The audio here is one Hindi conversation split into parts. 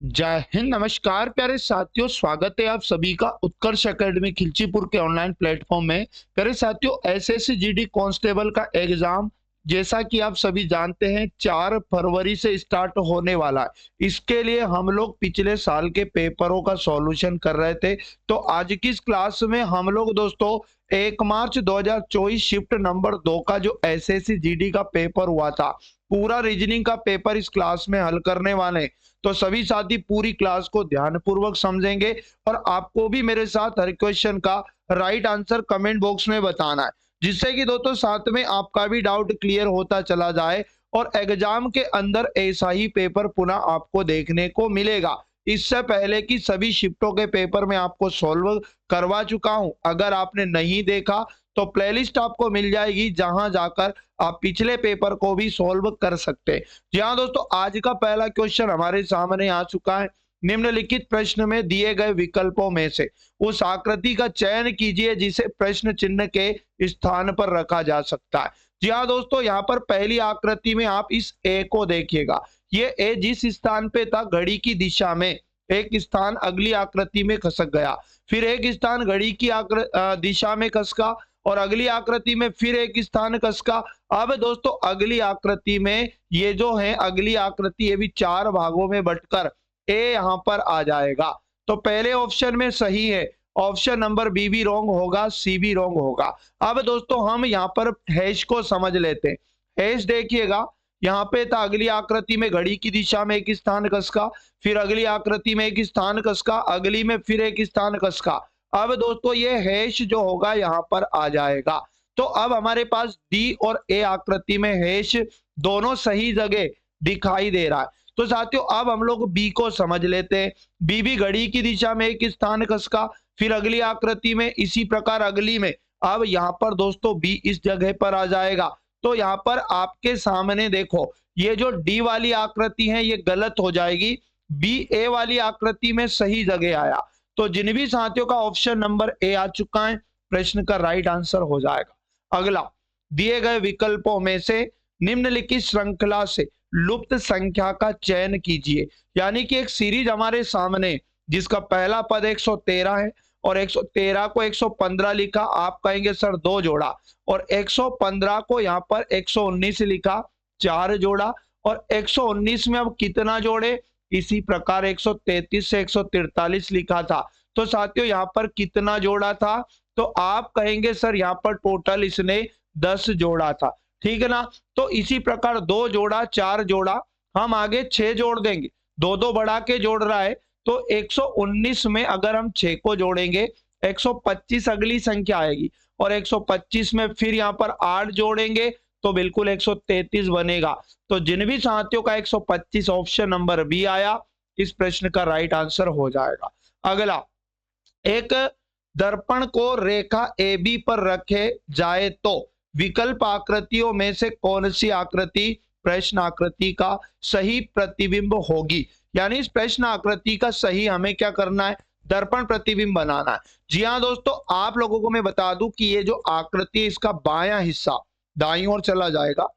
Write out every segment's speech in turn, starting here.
जय हिंद, नमस्कार प्यारे साथियों। स्वागत है आप सभी का उत्कर्ष एकेडमी खिलचीपुर के ऑनलाइन प्लेटफॉर्म में। प्यारे साथियों, एसएससी जीडी कांस्टेबल का एग्जाम जैसा कि आप सभी जानते हैं 4 फरवरी से स्टार्ट होने वाला है। इसके लिए हम लोग पिछले साल के पेपरों का सॉल्यूशन कर रहे थे। तो आज की इस क्लास में हम लोग दोस्तों 1 मार्च 2024 शिफ्ट नंबर 2 का जो एसएससी जीडी का पेपर हुआ था, पूरा रीजनिंग का पेपर इस क्लास में हल करने वाले हैं। तो सभी साथी पूरी क्लास को ध्यानपूर्वक समझेंगे और आपको भी मेरे साथ हर क्वेश्चन का राइट आंसर कमेंट बॉक्स में बताना है, जिससे कि दोस्तों साथ में आपका भी डाउट क्लियर होता चला जाए और एग्जाम के अंदर ऐसा ही पेपर पुनः आपको देखने को मिलेगा। इससे पहले कि सभी शिफ्टों के पेपर में आपको सॉल्व करवा चुका हूं। अगर आपने नहीं देखा तो प्लेलिस्ट आपको मिल जाएगी, जहां जाकर आप पिछले पेपर को भी सॉल्व कर सकते हैं। जी हाँ दोस्तों, आज का पहला क्वेश्चन हमारे सामने आ चुका है। निम्नलिखित प्रश्न में दिए गए विकल्पों में से उस आकृति का चयन कीजिए जिसे प्रश्न चिन्ह के स्थान पर रखा जा सकता है। जी हाँ दोस्तों, यहाँ पर पहली आकृति में आप इस ए को देखिएगा। ये ए जिस स्थान पे था घड़ी की दिशा में, एक स्थान अगली आकृति में खसक गया, फिर एक स्थान घड़ी की दिशा में खसका और अगली आकृति में फिर एक स्थान खसका। अब दोस्तों अगली आकृति में ये जो है अगली आकृति ये भी 4 भागों में बंटकर ए यहाँ पर आ जाएगा। तो पहले ऑप्शन में सही है, ऑप्शन नंबर बी भी रॉन्ग होगा, सी भी रॉन्ग होगा। अब दोस्तों हम यहाँ पर हैश को समझ लेते हैं। हैश देखिएगा, यहाँ पे था अगली आकृति में घड़ी की दिशा में एक स्थान कसका, फिर अगली आकृति में एक स्थान कसका, अगली में फिर एक स्थान कसका। अब दोस्तों ये हैश जो होगा यहाँ पर आ जाएगा। तो अब हमारे पास डी और ए आकृति में हैश दोनों सही जगह दिखाई दे रहा है। तो साथियों अब हम लोग बी को समझ लेते हैं। बी भी घड़ी की दिशा में एक स्थान कसका, फिर अगली आकृति में, इसी प्रकार अगली में। अब यहाँ पर दोस्तों बी इस जगह पर आ जाएगा। तो यहाँ पर आपके सामने देखो, ये जो डी वाली आकृति है ये गलत हो जाएगी, बी ए वाली आकृति में सही जगह आया। तो जिन भी साथियों का ऑप्शन नंबर ए आ चुका है, प्रश्न का राइट आंसर हो जाएगा। अगला, दिए गए विकल्पों में से निम्नलिखित श्रृंखला से लुप्त संख्या का चयन कीजिए। यानी कि एक सीरीज हमारे सामने जिसका पहला पद 113 है और 113 को 115 लिखा, आप कहेंगे सर 2 जोड़ा, और 115 को यहाँ पर 119 लिखा, 4 जोड़ा, और 119 में अब कितना जोड़े, इसी प्रकार 133 से 143 लिखा था। तो साथियों यहाँ पर कितना जोड़ा था, तो आप कहेंगे सर यहाँ पर टोटल इसने 10 जोड़ा था। ठीक है ना। तो इसी प्रकार 2 जोड़ा, 4 जोड़ा, हम आगे 6 जोड़ देंगे, 2-2 बढ़ा के जोड़ रहा है। तो 119 में अगर हम 6 को जोड़ेंगे, 125 अगली संख्या आएगी, और 125 में फिर यहाँ पर 8 जोड़ेंगे तो बिल्कुल 133 बनेगा। तो जिन भी साथियों का 125 ऑप्शन नंबर बी आया, इस प्रश्न का राइट आंसर हो जाएगा। अगला, एक दर्पण को रेखा ए बी पर रखे जाए तो विकल्प आकृतियों में से कौन सी आकृति प्रश्न आकृति का सही प्रतिबिंब होगी। यानी इस प्रश्न आकृति का सही हमें क्या करना है, दर्पण प्रतिबिंब बनाना है। जी हाँ दोस्तों, आप लोगों को मैं बता दूं कि ये जो आकृति है इसका बायां हिस्सा दाईं ओर चला जाएगा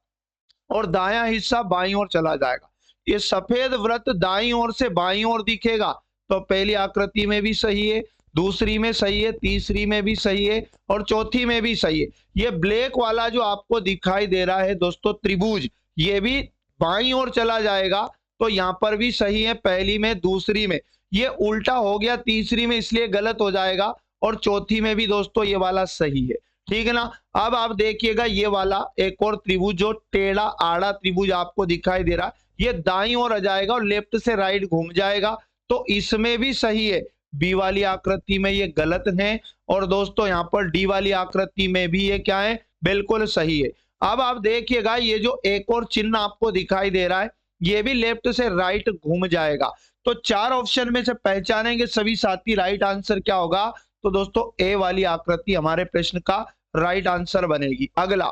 और दायां हिस्सा बाईं ओर चला जाएगा। ये सफेद वृत्त दाईं ओर से बाईं ओर दिखेगा, तो पहली आकृति में भी सही है, दूसरी में सही है, तीसरी में भी सही है और चौथी में भी सही है। ये ब्लैक वाला जो आपको दिखाई दे रहा है दोस्तों त्रिभुज, ये भी बाईं ओर चला जाएगा, तो यहाँ पर भी सही है, पहली में दूसरी में। ये उल्टा हो गया तीसरी में, इसलिए गलत हो जाएगा, और चौथी में भी दोस्तों ये वाला सही है। ठीक है ना। अब आप देखिएगा ये वाला एक और त्रिभुज जो टेढ़ा आड़ा त्रिभुज आपको दिखाई दे रहा है, ये दाईं ओर आ जाएगा और लेफ्ट से राइट घूम जाएगा, तो इसमें भी सही है। बी वाली आकृति में ये गलत है, और दोस्तों यहाँ पर डी वाली आकृति में भी ये क्या है, बिल्कुल सही है। अब आप देखिएगा ये जो एक और चिन्ह आपको दिखाई दे रहा है, ये भी लेफ्ट से राइट घूम जाएगा। तो 4 ऑप्शन में से पहचानेंगे सभी साथी, राइट आंसर क्या होगा, तो दोस्तों ए वाली आकृति हमारे प्रश्न का राइट आंसर बनेगी। अगला,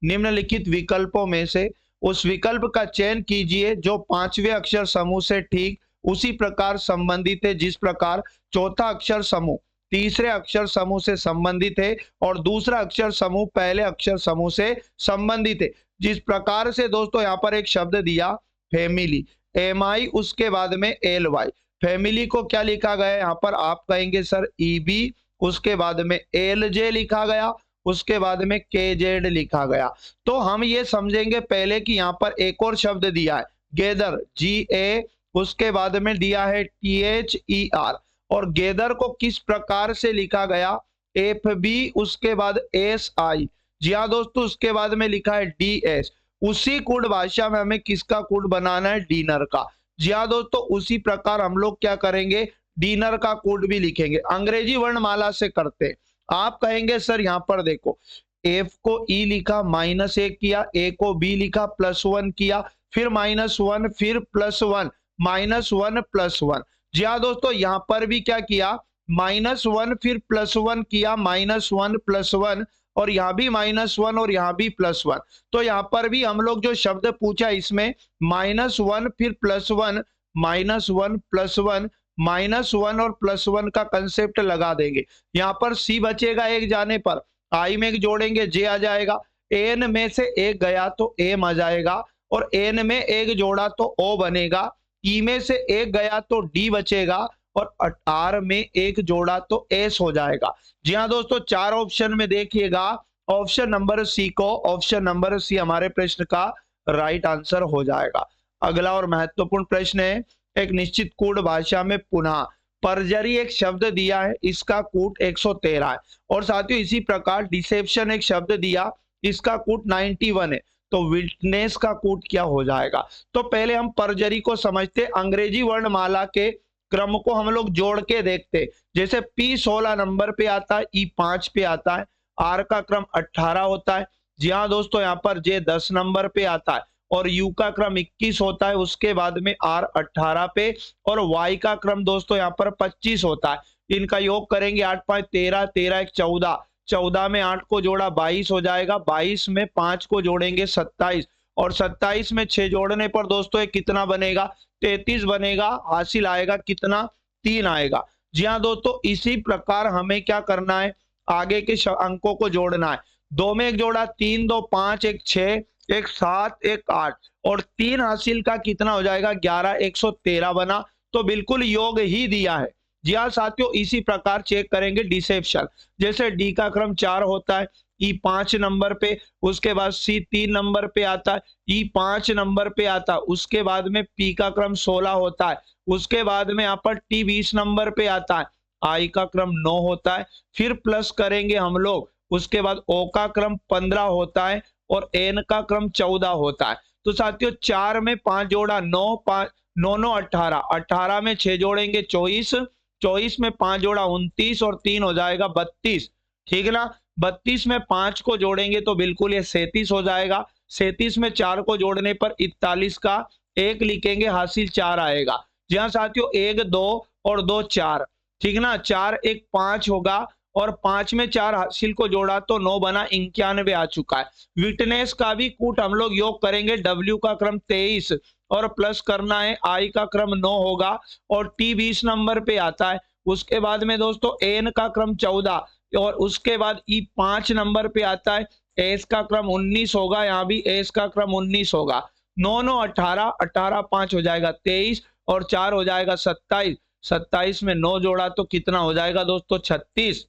निम्नलिखित विकल्पों में से उस विकल्प का चयन कीजिए जो 5वें अक्षर समूह से ठीक उसी प्रकार संबंधित है जिस प्रकार चौथा अक्षर समूह तीसरे अक्षर समूह से संबंधित है और दूसरा अक्षर समूह पहले अक्षर समूह से संबंधित है। जिस प्रकार से दोस्तों यहाँ पर एक शब्द दिया फैमिली, MI उसके बाद में LY। फैमिली को क्या लिखा गया है यहाँ पर, आप कहेंगे सर EB, उसके बाद में LJ लिखा गया, उसके बाद में KZ लिखा गया। तो हम ये समझेंगे पहले कि यहाँ पर एक और शब्द दिया है गेदर, GA, उसके बाद में दिया है THER, और गेदर को किस प्रकार से लिखा गया, FB, उसके बाद SI। जी हाँ दोस्तों, उसके बाद में लिखा है DS। उसी कूट भाषा में हमें किसका कूट बनाना है, डिनर का। जी हाँ दोस्तों, उसी प्रकार हम लोग क्या करेंगे, डिनर का कोड भी लिखेंगे। अंग्रेजी वर्णमाला से करते, आप कहेंगे सर यहाँ पर देखो, F को E लिखा, -1 किया, A को B लिखा, +1 किया, फिर -1, फिर +1, -1 +1। जी हाँ दोस्तों, यहाँ पर भी क्या किया, -1 फिर +1 किया, -1 +1, और यहाँ भी -1 और यहाँ भी +1। तो यहाँ पर भी हम लोग जो शब्द पूछा इसमें -1 फिर +1, -1 +1, -1 और +1 का कंसेप्ट लगा देंगे। यहाँ पर C बचेगा एक जाने पर, I में जोड़ेंगे J आ जाएगा, N में से एक गया तो M आ जाएगा, और N में एक जोड़ा तो O बनेगा, E में से एक गया तो D बचेगा, और R में एक जोड़ा तो S हो जाएगा। जी हाँ दोस्तों, 4 ऑप्शन में देखिएगा, ऑप्शन नंबर C को, ऑप्शन नंबर C हमारे प्रश्न का राइट आंसर हो जाएगा। अगला और महत्वपूर्ण प्रश्न है, एक निश्चित कूट भाषा में पुनः परजरी एक शब्द दिया है, इसका कूट 113 है, और साथियों इसी प्रकार डिसेप्शन एक शब्द दिया, इसका कूट 91 है। तो विटनेस का कूट क्या हो जाएगा। तो पहले हम परजरी को समझते, अंग्रेजी वर्णमाला के क्रम को हम लोग जोड़ के देखते। जैसे P 16 नंबर पे आता है, E 5 पे आता है, R का क्रम 18 होता है। जी हाँ दोस्तों, यहाँ पर J 10 नंबर पे आता है, और U का क्रम 21 होता है, उसके बाद में R 18 पे, और Y का क्रम दोस्तों यहाँ पर 25 होता है। इनका योग करेंगे 8 5 13, 13 1 14, 14 में 8 को जोड़ा 22 हो जाएगा, 22 में 5 को जोड़ेंगे 27, और 27 में 6 जोड़ने पर दोस्तों ये कितना बनेगा, 33 बनेगा। हासिल आएगा कितना, 3 आएगा। जी हाँ दोस्तों, इसी प्रकार हमें क्या करना है, आगे के अंकों को जोड़ना है। 2 में 1 जोड़ा 3, 2 5, 1 6, 1 7, 1 8, और 3 हासिल का कितना हो जाएगा, 11, 113 बना। तो बिल्कुल योग ही दिया है। जी हाँ साथियों, इसी प्रकार चेक करेंगे डिसेप्शन। जैसे D का क्रम 4 होता है, E 5 नंबर पे, उसके बाद C 3 नंबर पे आता है, E 5 नंबर पे आता है, उसके बाद में P का क्रम 16 होता है, उसके बाद में यहाँ पर T 20 नंबर पे आता है, I का क्रम 9 होता है, फिर प्लस करेंगे हम लोग, उसके बाद O का क्रम 15 होता है, और N का क्रम 14 होता है। तो साथियों 4 में 5 जोड़ा 9, 5 9 9 18, 18 में 6 जोड़ेंगे 24, 24 में 5 जोड़ा 29, और 3 हो जाएगा 32। ठीक है ना, 32 में 5 को जोड़ेंगे तो बिल्कुल ये 37 हो जाएगा। 37 में 4 को जोड़ने पर 41 का 1 लिखेंगे, हासिल 4 आएगा। जी हाँ साथियों, 1 2 और 2 4, ठीक है ना, 4 1 5 होगा, और 5 में 4 हासिल को जोड़ा तो 9 बना, 91 आ चुका है। विटनेस का भी कूट हम लोग योग करेंगे, W का क्रम 23, और प्लस करना है, I का क्रम 9 होगा, और T 20 नंबर पे आता है, उसके बाद में दोस्तों N का क्रम 14, और उसके बाद E 5 नंबर पे आता है, S का क्रम 19 होगा, यहाँ भी S का क्रम 19 होगा। 9 9 18, 18 5 हो जाएगा 23, और 4 हो जाएगा 27, 27 में 9 जोड़ा तो कितना हो जाएगा दोस्तों, 36,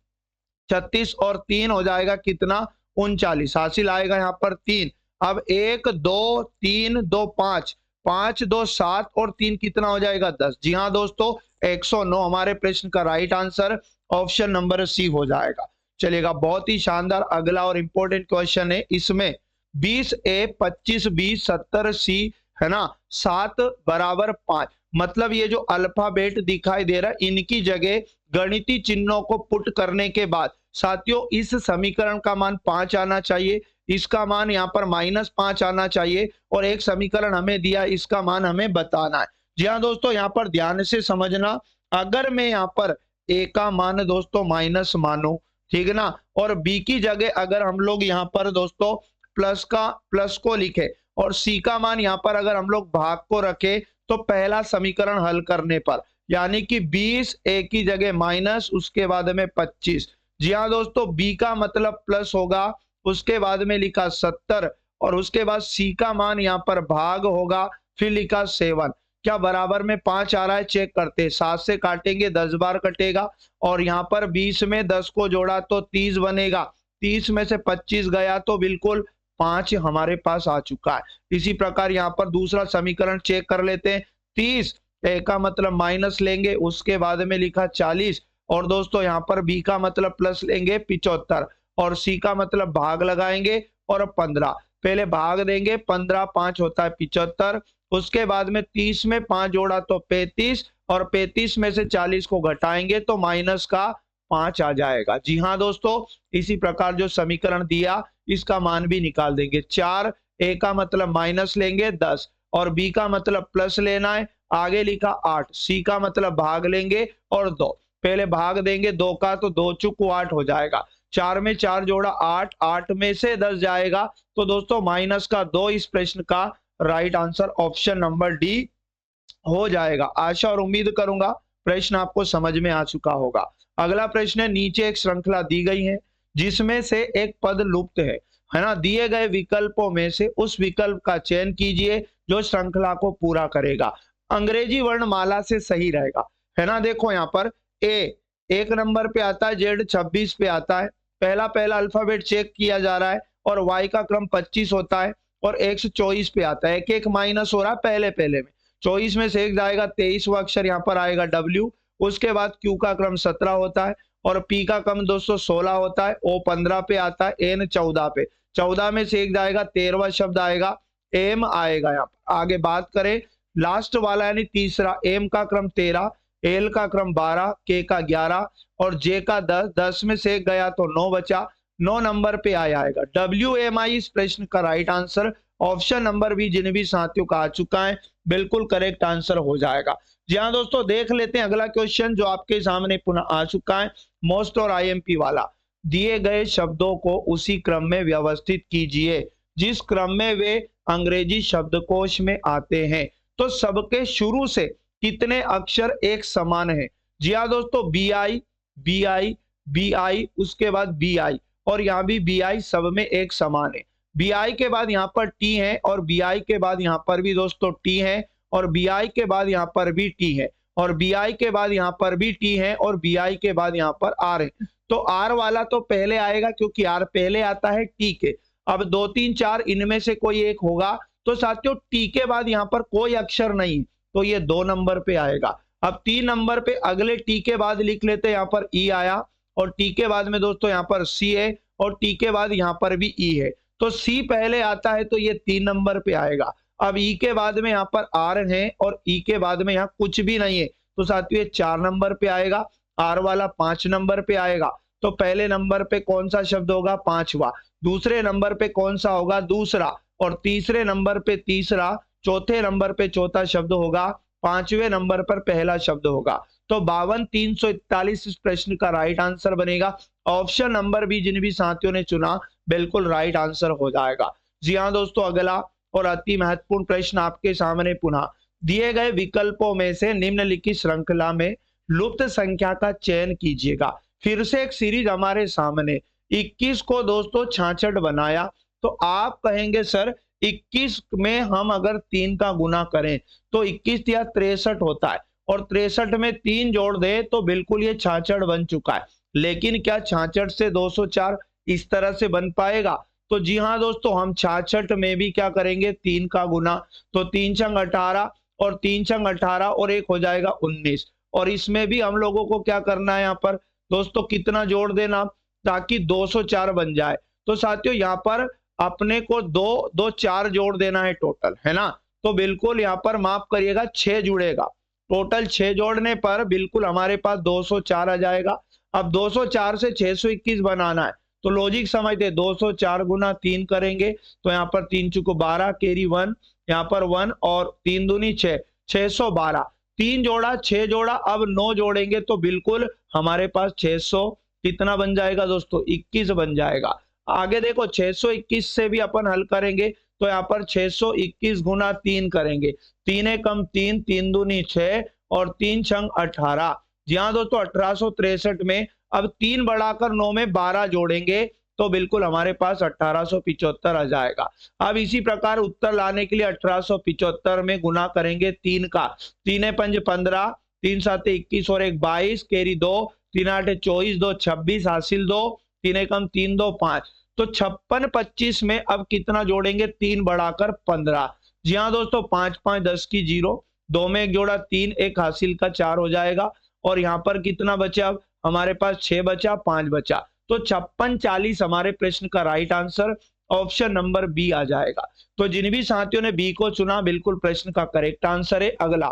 36 और 3 हो जाएगा कितना, 39, हासिल आएगा यहाँ पर 3। अब 1 2 3 2 5, 5 2 7, और 3 कितना हो जाएगा, 10। जी हाँ दोस्तों, 109 हमारे प्रश्न का right answer option number C हो जाएगा। चलेगा, बहुत ही शानदार अगला और इंपॉर्टेंट क्वेश्चन है। इसमें 20A 25B 70C है ना, 7 बराबर 5, मतलब ये जो अल्फाबेट दिखाई दे रहा है, इनकी जगह गणितीय चिन्हों को पुट करने के बाद साथियों इस समीकरण का मान 5 आना चाहिए, इसका मान यहाँ पर -5 आना चाहिए, और एक समीकरण हमें दिया, इसका मान हमें बताना है। जी हाँ दोस्तों, यहाँ पर ध्यान से समझना, अगर मैं यहाँ पर A का मान दोस्तों माइनस मानो, ठीक है ना, और B की जगह अगर हम लोग यहाँ पर दोस्तों प्लस को लिखे, और C का मान यहाँ पर अगर हम लोग भाग को रखे, तो पहला समीकरण हल करने पर यानी कि 20 A की जगह माइनस, उसके बाद में 25। जी हाँ दोस्तों, B का मतलब प्लस होगा, उसके बाद में लिखा 70, और उसके बाद C का मान यहाँ पर भाग होगा, फिर लिखा 7। क्या बराबर में 5 आ रहा है, चेक करते हैं। 7 से काटेंगे 10 बार कटेगा और यहाँ पर 20 में 10 को जोड़ा तो 30 बनेगा। 30 में से 25 गया तो बिल्कुल 5 हमारे पास आ चुका है। इसी प्रकार यहाँ पर दूसरा समीकरण चेक कर लेते हैं। 30 ए का मतलब माइनस लेंगे, उसके बाद में लिखा 40 और दोस्तों यहाँ पर बी का मतलब प्लस लेंगे 75 और सी का मतलब भाग लगाएंगे और 15। पहले भाग देंगे, 15 5 होता है 75, उसके बाद में 30 में 5 जोड़ा तो 35 और 35 में से 40 को घटाएंगे तो माइनस का 5 आ जाएगा। जी हाँ दोस्तों, इसी प्रकार जो समीकरण दिया इसका मान भी निकाल देंगे। 4 ए का मतलब माइनस लेंगे 10 और बी का मतलब प्लस लेना है, आगे लिखा 8, सी का मतलब भाग लेंगे और 2। पहले भाग देंगे 2 का तो 2 चुको 8 हो जाएगा। 4 में 4 जोड़ा 8, 8 में से 10 जाएगा तो दोस्तों माइनस का 2 इस प्रश्न का right answer option number D हो जाएगा। आशा और उम्मीद करूंगा प्रश्न आपको समझ में आ चुका होगा। अगला प्रश्न है, नीचे एक श्रृंखला दी गई है जिसमें से एक पद लुप्त है ना। दिए गए विकल्पों में से उस विकल्प का चयन कीजिए जो श्रृंखला को पूरा करेगा। अंग्रेजी वर्णमाला से सही रहेगा, है ना। देखो यहाँ पर ए 1 नंबर पे आता है, जेड 26 पे आता है। पहला अल्फाबेट चेक किया जा रहा है और वाई का क्रम 25 होता है और एक्स 24 पे आता है। एक एक माइनस हो रहा है पहले में। 24 में से एक जाएगा 23वां अक्षर यहाँ पर आएगा डब्ल्यू। उसके बाद क्यू का क्रम 17 होता है और पी का क्रम दोस्तों 16 होता है। ओ 15 पे आता है, एन 14 पे। 14 में से एक जाएगा 13वां शब्द आएगा, एम आएगा। यहाँ पर आगे बात करें लास्ट वाला यानी तीसरा, एम का क्रम 13, एल का क्रम 12, के का 11 और जे का 10। 10 में से एक गया तो 9 बचा, 9 नंबर पे आएगा WMI इस प्रश्न का right answer option number B जिन भी साथियों का आ चुका है बिल्कुल करेक्ट आंसर हो जाएगा। जी हाँ दोस्तों, देख लेते हैं अगला क्वेश्चन जो आपके सामने पुनः आ चुका है, मोस्ट और IMP वाला। दिए गए शब्दों को उसी क्रम में व्यवस्थित कीजिए जिस क्रम में वे अंग्रेजी शब्दकोश में आते हैं। तो सबके शुरू से कितने अक्षर एक समान है? जी हाँ दोस्तों, BI BI BI उसके बाद BI और यहाँ भी BI सब में एक समान है। BI के बाद यहाँ पर T है और BI के बाद यहाँ पर भी दोस्तों T है और BI के बाद यहाँ पर भी T है और BI के बाद यहाँ पर भी T है और BI के बाद यहाँ पर R है। तो R वाला तो पहले आएगा क्योंकि R पहले आता है T के। अब 2 3 4 इनमें से कोई एक होगा तो साथियों T के बाद यहाँ पर कोई अक्षर नहीं तो ये 2 नंबर पे आएगा। अब 3 नंबर पे अगले T के बाद लिख लेते हैं, यहाँ पर E आया और T के बाद में दोस्तों यहाँ पर C है और T के बाद यहाँ पर भी E है। तो C पहले आता है तो ये 3 नंबर पे आएगा। अब E के बाद में यहाँ पर R है और E के बाद में यहाँ कुछ भी नहीं है तो साथियों ये 4 नंबर पे आएगा। R वाला 5 नंबर पे आएगा। तो पहले नंबर पे कौन सा शब्द होगा? 5वां। दूसरे नंबर पे कौन सा होगा? दूसरा। और तीसरे नंबर पे तीसरा। चौथे नंबर पे चौथा शब्द होगा। 5वें नंबर पर पहला शब्द होगा। तो 52 341 इस प्रश्न का राइट आंसर बनेगा। ऑप्शन नंबर बी जिन भी साथियों ने चुना बिल्कुल राइट आंसर हो जाएगा। जी हाँ दोस्तों, अगला और अति महत्वपूर्ण प्रश्न आपके सामने पुनः। दिए गए विकल्पों में से निम्नलिखित श्रृंखला में लुप्त संख्या का चयन कीजिएगा। फिर से एक सीरीज हमारे सामने। 21 को दोस्तों 66 बनाया तो आप कहेंगे सर 21 में हम अगर 3 का गुना करें तो 21 या 63 होता है और 63 में 3 जोड़ दे तो बिल्कुल ये 66 बन चुका है। लेकिन क्या 66 से 204 इस तरह से बन पाएगा? तो जी हाँ दोस्तों, हम 66 में भी क्या करेंगे? 3 का गुना। तो 3 छंग 18 और 3 छंग 18 और एक हो जाएगा 19 और इसमें भी हम लोगों को क्या करना है? यहाँ पर दोस्तों कितना जोड़ देना ताकि 204 बन जाए। तो साथियों यहाँ पर अपने को 2 4 जोड़ देना है टोटल, है ना। तो बिल्कुल यहाँ पर माफ करिएगा 6 जुड़ेगा। टोटल 6 जोड़ने पर बिल्कुल हमारे पास 204 आ जाएगा। अब 204 से 621 बनाना है तो लॉजिक समझते, 204 गुना 3 करेंगे तो यहाँ पर 3 चुको 12 कैरी 1, यहाँ पर 1 और 3 दूनी 6, 612। 3 जोड़ा 6 जोड़ा, अब 9 जोड़ेंगे तो बिल्कुल हमारे पास 600 कितना बन जाएगा दोस्तों? 21 बन जाएगा। आगे देखो 621 से भी अपन हल करेंगे तो यहाँ पर 621 गुना 3 करेंगे। 3 एकम 3, 3 दूनी 6 और 3 छंग 18। जी हाँ दोस्तों, 1863 में अब 3 बढ़ाकर 9 में 12 जोड़ेंगे तो बिल्कुल हमारे पास 1875 आ जाएगा। अब इसी प्रकार उत्तर लाने के लिए 1875 में गुना करेंगे 3 का, 3 पंज 15, 3 7 21 और 1 22, कैरी 2, 3 8 24, 2 26, हासिल 2, 3 एकम 3 2 5। तो 56 25 में अब कितना जोड़ेंगे, 3 बढ़ाकर 15। जी हाँ दोस्तों, 5 5 10 की 0, 2 में 1 जोड़ा 3, 1 हासिल का 4 हो जाएगा। और यहाँ पर कितना बचा, अब हमारे पास 6 बचा, 5 बचा। तो 56 40 हमारे प्रश्न का right answer option number B आ जाएगा। तो जिन भी साथियों ने बी को चुना, बिल्कुल प्रश्न का करेक्ट आंसर है। अगला,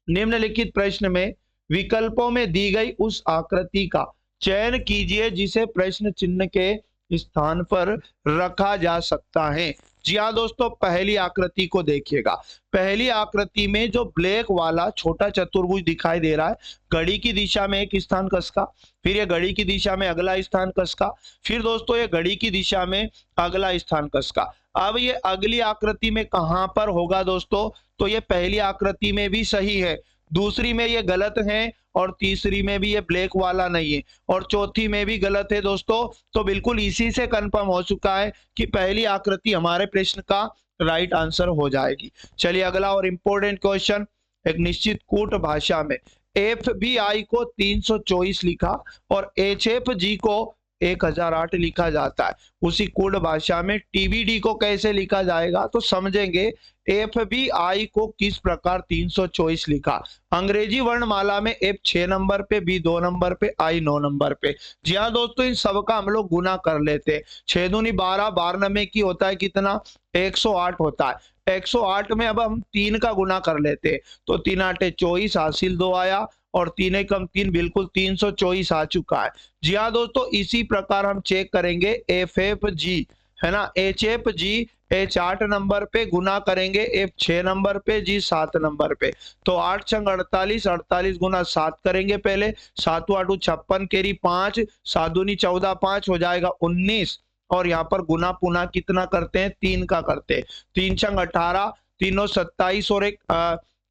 निम्नलिखित प्रश्न में विकल्पों में दी गई उस आकृति का चयन कीजिए जिसे प्रश्न चिन्ह के स्थान पर रखा जा सकता है। जी हाँ दोस्तों, पहली आकृति को देखिएगा। पहली आकृति में जो ब्लैक वाला छोटा चतुर्भुज दिखाई दे रहा है, घड़ी की दिशा में एक स्थान कसका, फिर ये घड़ी की दिशा में अगला स्थान कसका, फिर दोस्तों ये घड़ी की दिशा में अगला स्थान कसका। अब ये अगली आकृति में कहां पर होगा दोस्तों, तो ये पहली आकृति में भी सही है, दूसरी में ये गलत है, और तीसरी में भी ये ब्लैक वाला नहीं है, और चौथी में भी गलत है दोस्तों। तो बिल्कुल इसी से कंफर्म हो चुका है कि पहली आकृति हमारे प्रश्न का राइट आंसर हो जाएगी। चलिए अगला और इंपॉर्टेंट क्वेश्चन, एक निश्चित कूट भाषा में FBI को 324 लिखा और HFG को 1008 लिखा जाता है, उसी कोड भाषा में TBD को कैसे लिखा जाएगा, तो समझेंगे। FBI को किस प्रकार 324 लिखा, अंग्रेजी वर्णमाला में F 6 नंबर पे, B 2 नंबर पे, I 9 नंबर पे। जी हाँ दोस्तों, इन सबका हम लोग गुना कर लेते हैं। 6 दूनी 12, 12 में की होता है कितना, 108 होता है। 108 में अब हम 3 का गुना कर लेते हैं, तो 3 8 24, हासिल 2 आया, और 3 एकम 3, बिल्कुल 324 आ चुका है। जी हाँ दोस्तों, इसी प्रकार हम चेक करेंगे FFG, है ना, HFG H 8 नंबर पे गुना करेंगे F 6 नंबर पे, G 7 नंबर पे। तो 8 छंग 48, 48 गुना 7 करेंगे पहले, 7 8 56, कैरी 5, 7 दूनी 14, 5 हो जाएगा 19। और यहाँ पर गुना पुनः कितना करते हैं, 3 का करते हैं। 3 छंग 18, 3 27 और एक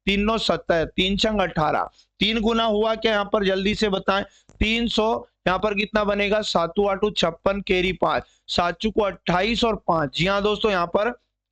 3 7, 3 छंग 18, 3 गुना हुआ क्या यहाँ पर, जल्दी से बताएं, 300। यहाँ पर कितना बनेगा, 7 8 56, कैरी 5, 7 को 28 और 5। जी हाँ दोस्तों, यहाँ पर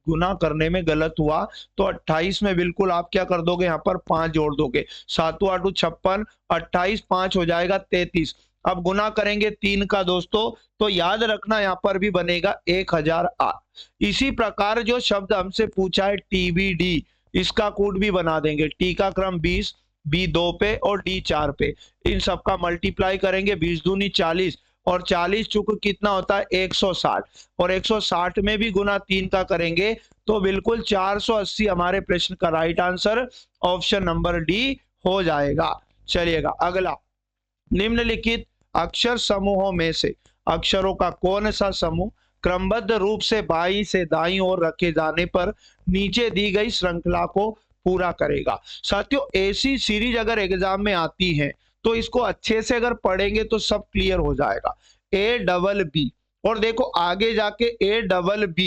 गुना करने में गलत हुआ, तो 28 में बिल्कुल आप क्या कर दोगे, यहाँ पर 5 जोड़ दोगे, 7 8 56, 28 5 हो जाएगा 33। अब गुना करेंगे 3 का दोस्तों, तो याद रखना यहाँ पर भी बनेगा 1008। इसी प्रकार जो शब्द हमसे पूछा है TBD, इसका कोड भी बना देंगे। T का क्रम 20, B 2 पे और D 4 पे, इन सबका मल्टीप्लाई करेंगे, 20 दूनी 40, और 40 चुक कितना होता है, 160, और 160 में भी गुना 3 का करेंगे, तो बिल्कुल 480 हमारे प्रश्न का right answer option number D हो जाएगा। चलिएगा अगला, निम्नलिखित अक्षर समूहों में से अक्षरों का कौन सा समूह क्रमबद्ध रूप से बाईं से दाईं ओर रखे जाने पर नीचे दी गई श्रृंखला को पूरा करेगा। साथियों, ऐसी सीरीज अगर एग्जाम में आती है तो इसको अच्छे से अगर पढ़ेंगे तो सब क्लियर हो जाएगा। ABB, और देखो आगे जाके ABB,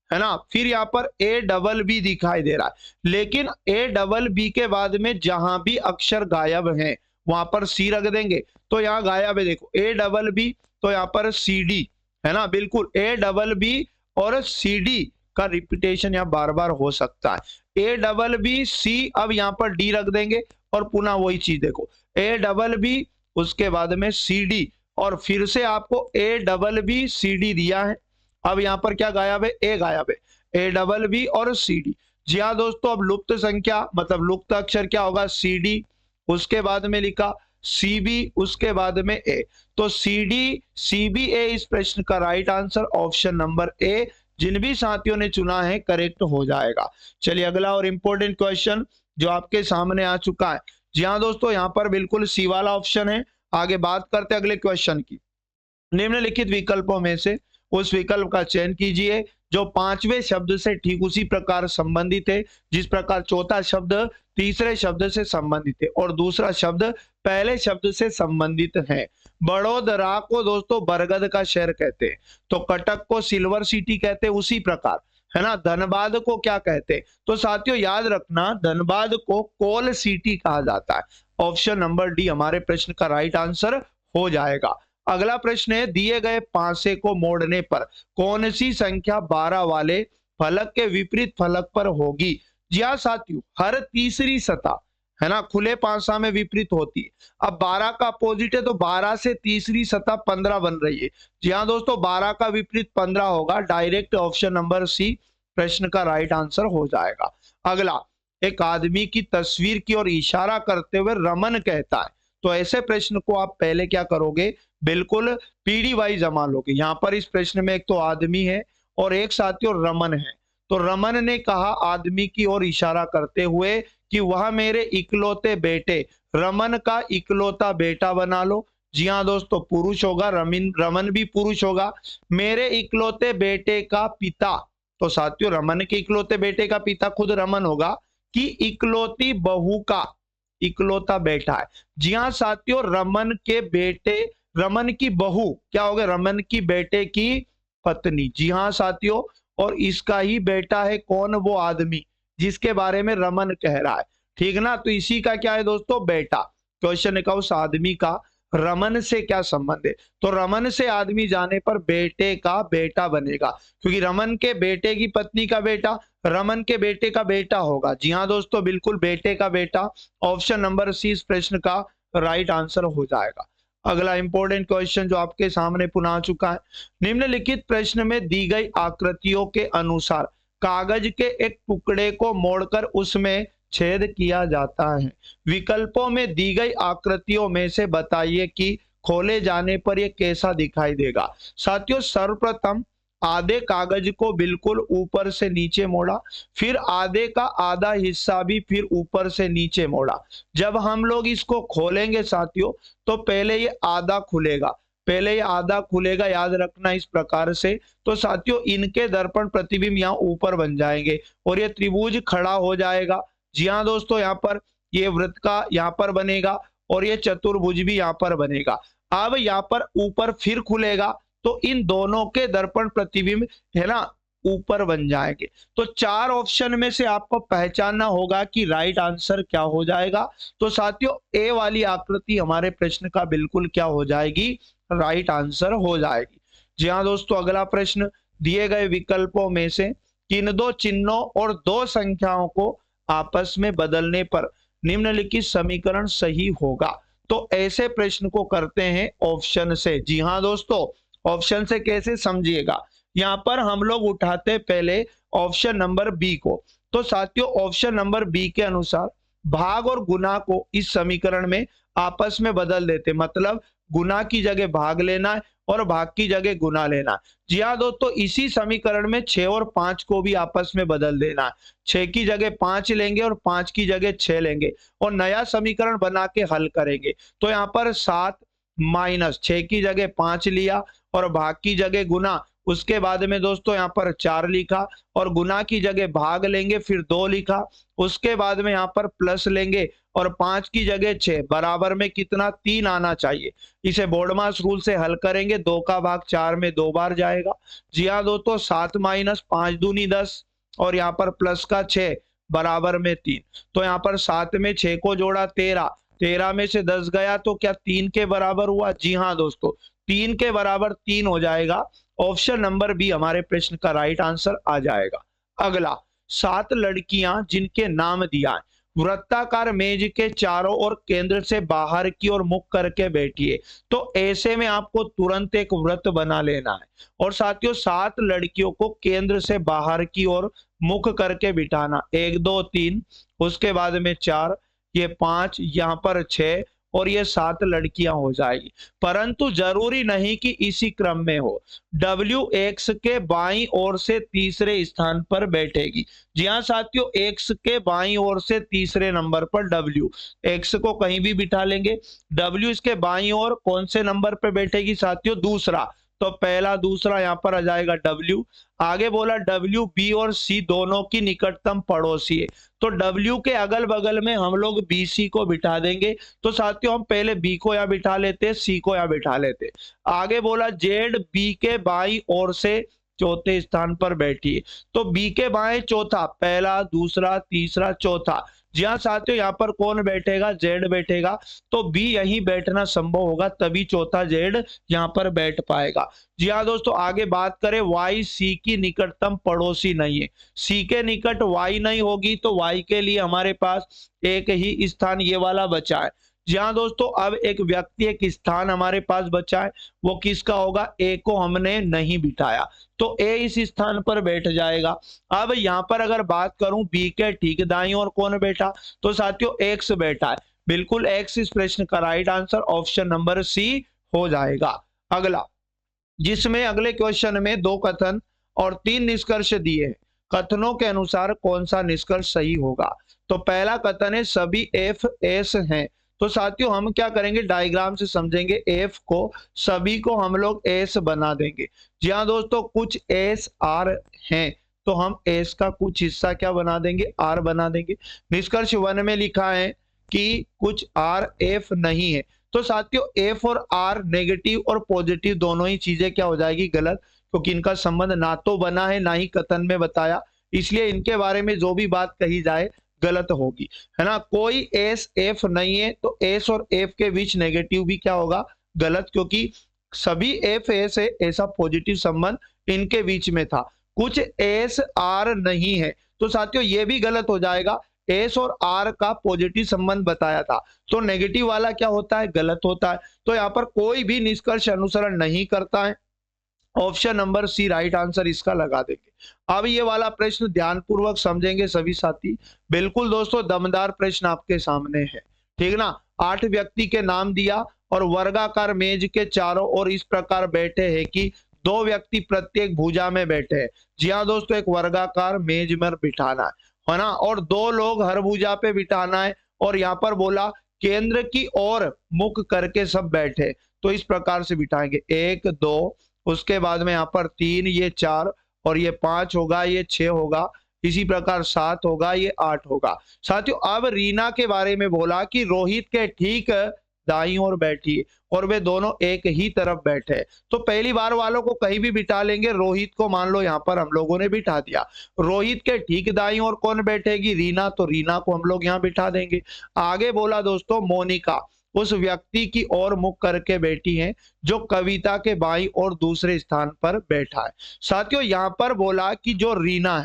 है ना, फिर यहाँ पर ABB दिखाई दे रहा है, लेकिन ABB के बाद में जहां भी अक्षर गायब है वहां पर C रख देंगे, तो यहाँ गायब है, देखो ABB, तो यहाँ पर CD, है ना, बिल्कुल ABB और CD का रिपीटेशन यहाँ बार बार हो सकता है। ABBC, अब यहाँ पर D रख देंगे, और पुनः वही चीज देखो, ABB उसके बाद में CD, और फिर से आपको ABBCD दिया है। अब यहाँ पर क्या गायब है, A गायब है, ABB और CD। जी हाँ दोस्तों, अब लुप्त संख्या मतलब लुप्त अक्षर क्या होगा, CD, उसके बाद में लिखा CB, उसके बाद में A, तो CD CBA इस प्रश्न का right answer option number A, जिन भी साथियों ने चुना है करेक्ट हो जाएगा। चलिए अगला और इंपॉर्टेंट क्वेश्चन जो आपके सामने आ चुका है। जी हाँ दोस्तों, यहाँ पर बिल्कुल C वाला ऑप्शन है। आगे बात करते अगले क्वेश्चन की। निम्नलिखित विकल्पों में से उस विकल्प का चयन कीजिए जो पांचवें शब्द से ठीक उसी प्रकार संबंधित है जिस प्रकार चौथा शब्द तीसरे शब्द से संबंधित है और दूसरा शब्द पहले शब्द से संबंधित है। बड़ोदरा को दोस्तों बरगद का शहर कहते हैं, तो कटक को सिल्वर सिटी कहते हैं, उसी प्रकार, है ना, धनबाद को क्या कहते हैं, तो साथियों याद रखना धनबाद को कोल सिटी कहा जाता है। ऑप्शन नंबर डी हमारे प्रश्न का राइट आंसर हो जाएगा। अगला प्रश्न है, दिए गए पांसे को मोड़ने पर कौन सी संख्या 12 वाले फलक के विपरीत फलक पर होगी? जी हाँ साथियों, हर तीसरी सतह है ना खुले पांसा में विपरीत होती है। अब 12 का अपोजिट है तो 12 से तीसरी सतह 15 बन रही है। जी हाँ दोस्तों, 12 का विपरीत 15 होगा। डायरेक्ट ऑप्शन नंबर सी प्रश्न का राइट आंसर हो जाएगा। अगला, एक आदमी की तस्वीर की ओर इशारा करते हुए रमन कहता है, तो ऐसे प्रश्न को आप पहले क्या करोगे, बिल्कुल पीढ़ी वाइज जमा लोगे। यहाँ पर इस प्रश्न में एक तो आदमी है और एक साथियों रमन है। तो रमन ने कहा आदमी की ओर इशारा करते हुए कि वह मेरे इकलौते बेटे, रमन का इकलौता बेटा बना लो। जी हाँ दोस्तों, पुरुष होगा, रमन भी पुरुष होगा। मेरे इकलौते बेटे का पिता, तो साथियों रमन के इकलौते बेटे का पिता खुद रमन होगा, कि इकलौती बहू का इकलौता बेटा है। जी हाँ साथियों, रमन के बेटे, रमन की बहू क्या हो गया, रमन की बेटे की पत्नी। जी हाँ साथियों, और इसका ही बेटा है कौन, वो आदमी जिसके बारे में रमन कह रहा है। ठीक ना, तो इसी का क्या है दोस्तों, बेटा। क्वेश्चन है, उस आदमी का रमन से क्या संबंध है? तो रमन से आदमी जाने पर बेटे का बेटा बनेगा, क्योंकि रमन के बेटे की पत्नी का बेटा रमन के बेटे का बेटा होगा। जी हाँ दोस्तों, बिल्कुल बेटे का बेटा। ऑप्शन नंबर सी इस प्रश्न का राइट आंसर हो जाएगा। अगला इंपॉर्टेंट क्वेश्चन जो आपके सामने पुनः आ चुका है, निम्नलिखित प्रश्न में दी गई आकृतियों के अनुसार कागज के एक टुकड़े को मोड़कर उसमें छेद किया जाता है। विकल्पों में दी गई आकृतियों में से बताइए कि खोले जाने पर यह कैसा दिखाई देगा। साथियों, सर्वप्रथम आधे कागज को बिल्कुल ऊपर से नीचे मोड़ा, फिर आधे का आधा हिस्सा भी फिर ऊपर से नीचे मोड़ा। जब हम लोग इसको खोलेंगे साथियों, तो पहले ये आधा खुलेगा, पहले ये आधा खुलेगा, याद रखना इस प्रकार से। तो साथियों इनके दर्पण प्रतिबिंब यहाँ ऊपर बन जाएंगे और ये त्रिभुज खड़ा हो जाएगा। जी हाँ दोस्तों, यहाँ पर ये वृत्त का यहाँ पर बनेगा और ये चतुर्भुज भी यहाँ पर बनेगा। अब यहाँ पर ऊपर फिर खुलेगा, तो इन दोनों के दर्पण प्रतिबिंब है ना ऊपर बन जाएंगे। तो चार ऑप्शन में से आपको पहचानना होगा कि राइट आंसर क्या हो जाएगा। तो साथियों ए वाली आकृति हमारे प्रश्न का बिल्कुल क्या हो जाएगी, राइट आंसर हो जाएगी। जी हाँ दोस्तों, अगला प्रश्न, दिए गए विकल्पों में से किन दो चिन्हों और दो संख्याओं को आपस में बदलने पर निम्नलिखित समीकरण सही होगा। तो ऐसे प्रश्न को करते हैं ऑप्शन से। जी हाँ दोस्तों, ऑप्शन से कैसे समझिएगा, यहाँ पर हम लोग उठाते पहले ऑप्शन नंबर बी को। तो साथियों ऑप्शन नंबर बी के अनुसार भाग और गुना को इस समीकरण में आपस में बदल देते, मतलब गुना की जगह भाग लेना है और भाग की जगह गुना लेना है। जी हाँ दोस्तों, इसी समीकरण में 6 और 5 को भी आपस में बदल देना है। 6 की जगह 5 लेंगे और 5 की जगह 6 लेंगे और नया समीकरण बना के हल करेंगे। तो यहाँ पर 7 माइनस 6 की जगह 5 लिया और भाग की जगह गुना, उसके बाद में दोस्तों यहाँ पर 4 लिखा और गुना की जगह भाग लेंगे फिर 2 लिखा, उसके बाद में यहाँ पर प्लस लेंगे और 5 की जगह 6 बराबर में कितना 3 आना चाहिए। इसे बोर्डमास रूल से हल करेंगे, 2 का भाग 4 में 2 बार जाएगा। जी हाँ दोस्तों, 7 माइनस 5 दूनी 10 और यहाँ पर प्लस का 6 बराबर में 3। तो यहाँ पर 7 में 6 को जोड़ा 13, 13 में से 10 गया तो क्या 3 के बराबर हुआ। जी हाँ दोस्तों, 3 के बराबर 3 हो जाएगा। ऑप्शन नंबर बी हमारे प्रश्न का राइट आंसर आ जाएगा। अगला, 7 लड़कियां जिनके नाम दिया है, वृत्ताकार मेज के चारों ओर केंद्र से बाहर की ओर मुख करके बैठिए। तो ऐसे में आपको तुरंत एक वृत्त बना लेना है और साथियों 7 लड़कियों को केंद्र से बाहर की ओर मुख करके बिठाना, 1 2 3, उसके बाद में 4, ये 5, यहाँ पर 6 और ये 7 लड़कियां हो जाएगी। परंतु जरूरी नहीं कि इसी क्रम में हो। W एक्स के बाईं ओर से तीसरे स्थान पर बैठेगी। जी हाँ साथियों, एक्स के बाईं ओर से तीसरे नंबर पर W, एक्स को कहीं भी बिठा लेंगे। W इसके बाईं ओर कौन से नंबर पर बैठेगी साथियों, दूसरा। तो पहला दूसरा यहाँ पर आ जाएगा W। आगे बोला W B और C दोनों की निकटतम पड़ोसी है, तो W के अगल बगल में हम लोग BC को बिठा देंगे। तो साथियों हम पहले B को यहाँ बिठा लेते, C को यहाँ बिठा लेते। आगे बोला Z B के बाईं ओर से चौथे स्थान पर बैठी है, तो B के बाएं चौथा, पहला दूसरा तीसरा चौथा, जी हाँ साथियों, यहाँ पर कौन बैठेगा? जेड बैठेगा। तो बी यहीं बैठना संभव होगा, तभी चौथा जेड यहाँ पर बैठ पाएगा। जी हाँ दोस्तों, आगे बात करें, वाई सी की निकटतम पड़ोसी नहीं है। सी के निकट वाई नहीं होगी, तो वाई के लिए हमारे पास एक ही स्थान ये वाला बचा है। जी हाँ दोस्तों, अब एक व्यक्ति, एक स्थान हमारे पास बचा है, वो किसका होगा? ए को हमने नहीं बिठाया, तो ए इस स्थान पर बैठ जाएगा। अब यहाँ पर अगर बात करूं बी के ठीक दाईं ओर कौन बैठा, तो साथियों एक्स बैठा है। बिल्कुल एक्स इस प्रश्न का right answer option number C हो जाएगा। अगला, जिसमें अगले क्वेश्चन में 2 कथन और 3 निष्कर्ष दिए हैं। कथनों के अनुसार कौन सा निष्कर्ष सही होगा? तो पहला कथन है सभी एफ एस हैं। तो साथियों हम क्या करेंगे? डायग्राम से समझेंगे। एफ को, सभी को हम लोग एस बना देंगे। जी हाँ दोस्तों, कुछ एस आर हैं, तो हम एस का कुछ हिस्सा क्या बना देंगे? आर बना देंगे। निष्कर्ष 1 में लिखा है कि कुछ आर एफ नहीं है। तो साथियों एफ और आर नेगेटिव और पॉजिटिव दोनों ही चीजें क्या हो जाएगी? गलत, क्योंकि इनका संबंध ना तो बना है ना ही कथन में बताया, इसलिए इनके बारे में जो भी बात कही जाए गलत होगी, है ना। कोई एस एफ नहीं है, तो एस और एफ के बीच नेगेटिव भी क्या होगा? गलत, क्योंकि सभी एफ एस है, ऐसा पॉजिटिव संबंध इनके बीच में था। कुछ एस आर नहीं है, तो साथियों ये भी गलत हो जाएगा। एस और आर का पॉजिटिव संबंध बताया था, तो नेगेटिव वाला क्या होता है? गलत होता है। तो यहाँ पर कोई भी निष्कर्ष अनुसरण नहीं करता है। Option number C right answer इसका लगा देंगे। अब ये वाला प्रश्न ध्यानपूर्वक समझेंगे सभी साथी। बिल्कुल दोस्तों, दमदार प्रश्न आपके सामने है, ठीक ना। 8 व्यक्ति के नाम दिया और वर्गाकार मेज के चारों ओर इस प्रकार बैठे हैं कि 2 व्यक्ति प्रत्येक भुजा में बैठे हैं। जी हाँ दोस्तों, एक वर्गाकार मेज में बिठाना है ना, और 2 लोग हर भुजा पे बिठाना है। और यहाँ पर बोला केंद्र की ओर मुख करके सब बैठे, तो इस प्रकार से बिठाएंगे 1 2, उसके बाद में यहाँ पर 3, ये 4, और ये 5 होगा, ये 6 होगा, इसी प्रकार 7 होगा, ये 8 होगा। साथियों अब रीना के बारे में बोला कि रोहित के ठीक दाईं ओर बैठी, और वे दोनों एक ही तरफ बैठे। तो पहली बार वालों को कहीं भी बिठा लेंगे। रोहित को मान लो यहाँ पर हम लोगों ने बिठा दिया, रोहित के ठीक दाईं ओर कौन बैठेगी? रीना, तो रीना को हम लोग यहाँ बिठा देंगे। आगे बोला दोस्तों मोनिका उस व्यक्ति की ओर मुख करके बैठी है जो कविता के बाईं और दूसरे स्थान पर बैठा है। साथियों यहाँ पर बोला कि जो रीना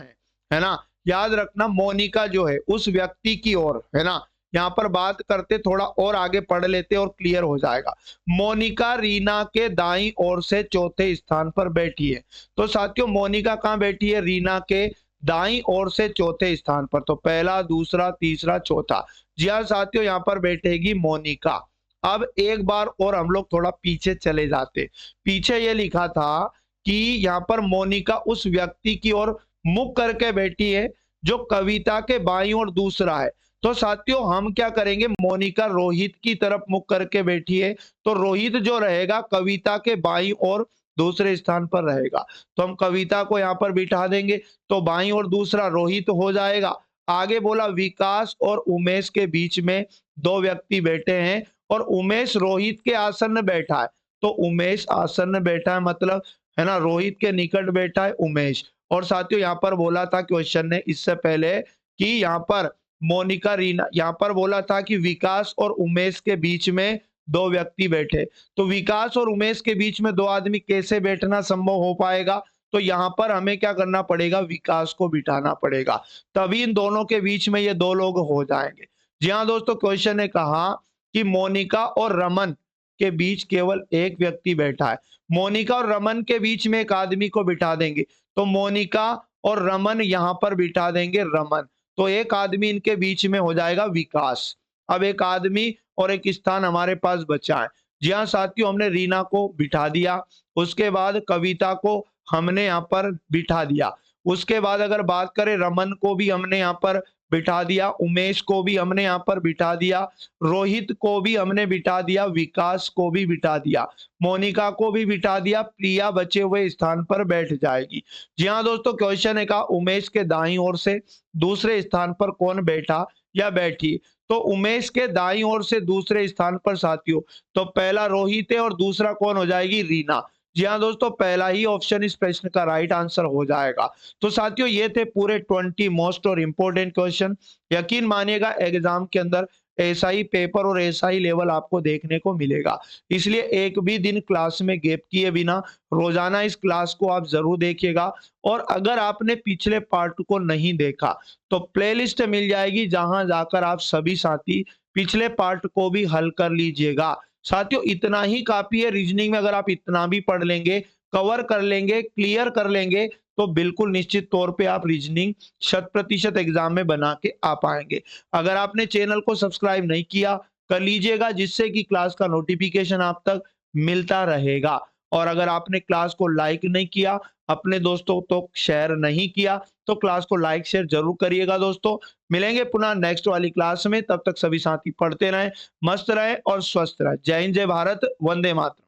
है ना, याद रखना मोनिका जो है उस व्यक्ति की ओर, है ना। यहाँ पर बात करते, थोड़ा और आगे पढ़ लेते और क्लियर हो जाएगा। मोनिका रीना के दाईं ओर से चौथे स्थान पर बैठी है। तो साथियों मोनिका कहाँ बैठी है? रीना के दाईं ओर से चौथे स्थान पर। तो पहला, दूसरा, तीसरा, चौथा। जी हाँ साथियों, यहाँ पर बैठेगी मोनिका। अब एक बार और हम लोग थोड़ा पीछे चले जाते। पीछे ये लिखा था कि यहाँ पर मोनिका उस व्यक्ति की ओर मुख करके बैठी है जो कविता के बाईं ओर दूसरा है। तो साथियों हम क्या करेंगे? मोनिका रोहित की तरफ मुख करके बैठी है, तो रोहित जो रहेगा कविता के बाईं ओर दूसरे स्थान पर रहेगा। तो हम कविता को यहाँ पर बिठा देंगे, तो बाईं ओर दूसरा रोहित हो जाएगा। आगे बोला विकास और उमेश के बीच में 2 व्यक्ति बैठे हैं, और उमेश रोहित के आसन्न बैठा है। तो उमेश आसन्न बैठा है, मतलब है ना, रोहित के निकट बैठा है उमेश। और साथियों यहाँ पर बोला था क्वेश्चन ने इससे पहले कि यहाँ पर मोनिका रीना, यहाँ पर बोला था कि विकास और उमेश के बीच में 2 व्यक्ति बैठे। तो विकास और उमेश के बीच में 2 आदमी कैसे बैठना संभव हो पाएगा? तो यहाँ पर हमें क्या करना पड़ेगा? विकास को बिठाना पड़ेगा, तभी इन दोनों के बीच में ये 2 लोग हो जाएंगे। जी हाँ दोस्तों, क्वेश्चन ने कहा कि मोनिका और रमन के बीच केवल एक व्यक्ति बैठा है। मोनिका और रमन के बीच में एक आदमी को बिठा देंगे, तो मोनिका और रमन यहाँ पर बिठा देंगे रमन, तो एक आदमी इनके बीच में हो जाएगा विकास। अब एक आदमी और एक स्थान हमारे पास बचा है। जी हाँ साथियों, हमने रीना को बिठा दिया, उसके बाद कविता को हमने यहाँ पर बिठा दिया, उसके बाद अगर बात करें रमन को भी हमने यहाँ पर बिठा दिया, उमेश को भी हमने यहाँ पर बिठा दिया, रोहित को भी हमने बिठा दिया, विकास को भी बिठा दिया, मोनिका को भी बिठा दिया, प्रिया बचे हुए स्थान पर बैठ जाएगी। जी हाँ दोस्तों, क्वेश्चन है कहा उमेश के दाईं ओर से दूसरे स्थान पर कौन बैठा या बैठी? तो उमेश के दाईं ओर से दूसरे स्थान पर साथियों, तो पहला रोहित है और दूसरा कौन हो जाएगी? रीना। जी हाँ दोस्तों, पहला ही ऑप्शन इस प्रश्न का राइट आंसर हो जाएगा। तो साथियों ये थे पूरे 20 मोस्ट और इम्पोर्टेंट क्वेश्चन। यकीन मानिएगा एग्जाम के अंदर ऐसा ही पेपर और ऐसा ही लेवल आपको देखने को मिलेगा। इसलिए एक भी दिन क्लास में गैप किए बिना रोजाना इस क्लास को आप जरूर देखिएगा। और अगर आपने पिछले पार्ट को नहीं देखा तो प्लेलिस्ट मिल जाएगी, जहां जाकर आप सभी साथी पिछले पार्ट को भी हल कर लीजिएगा। साथियों इतना ही काफी है, रीजनिंग में अगर आप इतना भी पढ़ लेंगे, कवर कर लेंगे, क्लियर कर लेंगे, तो बिल्कुल निश्चित तौर पे आप रीजनिंग 100% एग्जाम में बना के आ पाएंगे। अगर आपने चैनल को सब्सक्राइब नहीं किया, कर लीजिएगा, जिससे कि क्लास का नोटिफिकेशन आप तक मिलता रहेगा। और अगर आपने क्लास को लाइक नहीं किया, अपने दोस्तों तो शेयर नहीं किया, तो क्लास को लाइक शेयर जरूर करिएगा दोस्तों। मिलेंगे पुनः नेक्स्ट वाली क्लास में, तब तक सभी साथी पढ़ते रहें, मस्त रहें और स्वस्थ रहें। जय हिंद, जय भारत, वंदे मातरम।